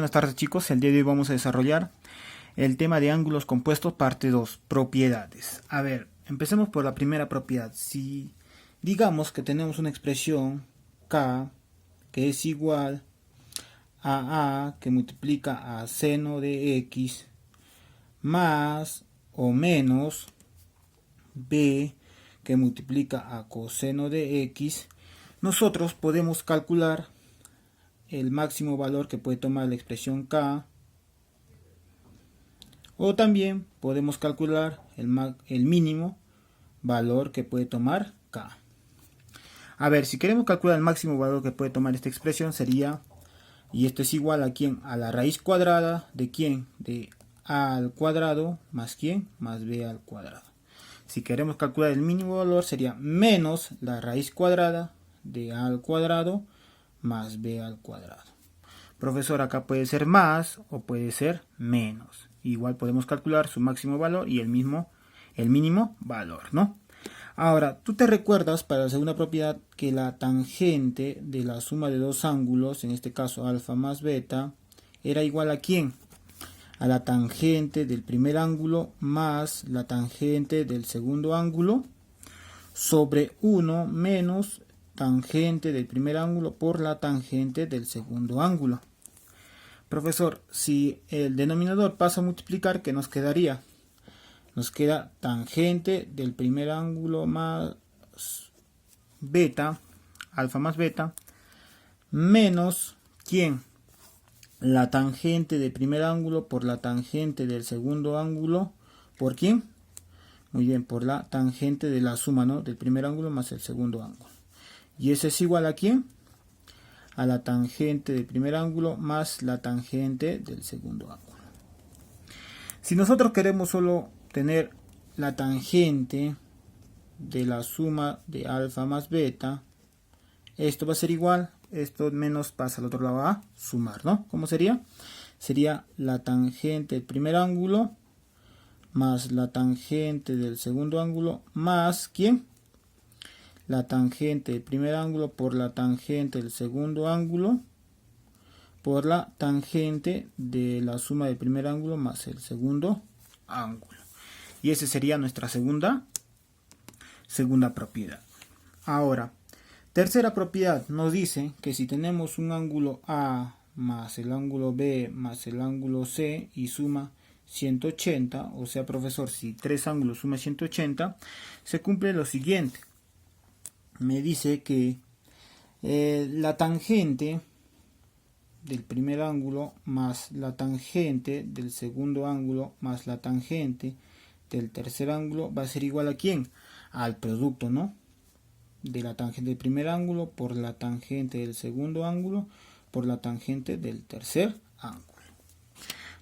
Buenas tardes chicos, el día de hoy vamos a desarrollar el tema de ángulos compuestos parte 2, propiedades. A ver, empecemos por la primera propiedad. Si digamos que tenemos una expresión K que es igual a A que multiplica a seno de X más o menos B que multiplica a coseno de X, nosotros podemos calcular el máximo valor que puede tomar la expresión K, o también podemos calcular el mínimo valor que puede tomar K. A ver, si queremos calcular el máximo valor que puede tomar esta expresión sería, y esto es igual a quién, a la raíz cuadrada de quién, de A al cuadrado más quién, más B al cuadrado. Si queremos calcular el mínimo valor sería menos la raíz cuadrada de A al cuadrado más B al cuadrado. Profesor, acá puede ser más o puede ser menos. Igual podemos calcular su máximo valor y el mínimo valor, ¿no? Ahora, tú te recuerdas para la segunda propiedad que la tangente de la suma de dos ángulos, en este caso alfa más beta, era igual a ¿quién? A la tangente del primer ángulo más la tangente del segundo ángulo sobre 1 menos tangente del primer ángulo por la tangente del segundo ángulo. Profesor, si el denominador pasa a multiplicar, ¿qué nos quedaría? Nos queda tangente del primer ángulo más beta, alfa más beta, menos ¿quién? La tangente del primer ángulo por la tangente del segundo ángulo, ¿por quién? Muy bien, por la tangente de la suma, ¿no? Del primer ángulo más el segundo ángulo. ¿Y eso es igual a quién? A la tangente del primer ángulo más la tangente del segundo ángulo. Si nosotros queremos solo tener la tangente de la suma de alfa más beta, esto va a ser igual, esto menos pasa al otro lado a sumar, ¿no? ¿Cómo sería? Sería la tangente del primer ángulo más la tangente del segundo ángulo más ¿quién? La tangente del primer ángulo por la tangente del segundo ángulo por la tangente de la suma del primer ángulo más el segundo ángulo. Y esa sería nuestra segunda propiedad. Ahora, tercera propiedad nos dice que si tenemos un ángulo A más el ángulo B más el ángulo C y suma 180, o sea, profesor, si tres ángulos suma 180, se cumple lo siguiente. Me dice que la tangente del primer ángulo más la tangente del segundo ángulo más la tangente del tercer ángulo va a ser igual a ¿quién? Al producto, ¿no? De la tangente del primer ángulo por la tangente del segundo ángulo por la tangente del tercer ángulo.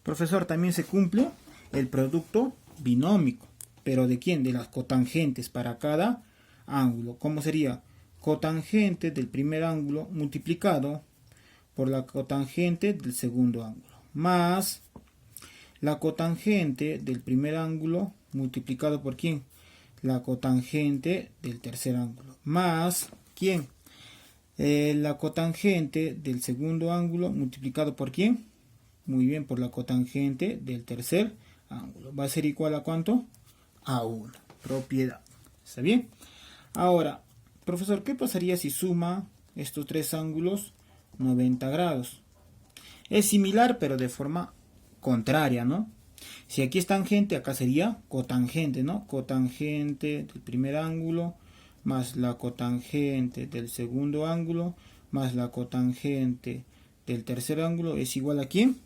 Profesor, también se cumple el producto binómico, pero ¿de quién? De las cotangentes para cada ángulo. ¿Cómo sería? Cotangente del primer ángulo multiplicado por la cotangente del segundo ángulo más la cotangente del primer ángulo multiplicado por ¿quién? La cotangente del tercer ángulo más ¿quién? La cotangente del segundo ángulo multiplicado por ¿quién? Muy bien, por la cotangente del tercer ángulo. ¿Va a ser igual a cuánto? A 1. Propiedad. ¿Está bien? Ahora, profesor, ¿qué pasaría si suma estos tres ángulos 90 grados? Es similar, pero de forma contraria, ¿no? Si aquí es tangente, acá sería cotangente, ¿no? Cotangente del primer ángulo más la cotangente del segundo ángulo más la cotangente del tercer ángulo es igual a ¿quién?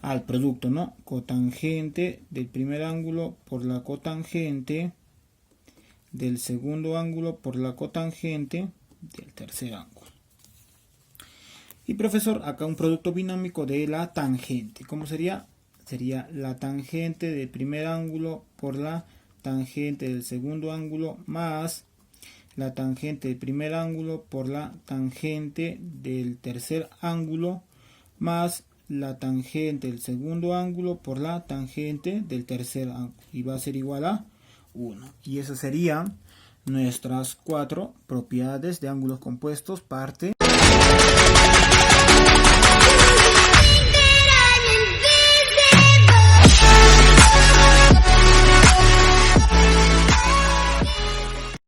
Al producto, ¿no? Cotangente del primer ángulo por la cotangente del segundo ángulo por la cotangente del tercer ángulo. Y profesor, acá un producto binómico de la tangente. ¿Cómo sería? Sería la tangente del primer ángulo por la tangente del segundo ángulo más la tangente del primer ángulo por la tangente del tercer ángulo más la tangente del segundo ángulo por la tangente del tercer ángulo. Y va a ser igual a 1. Y esas serían nuestras 4 propiedades de ángulos compuestos parte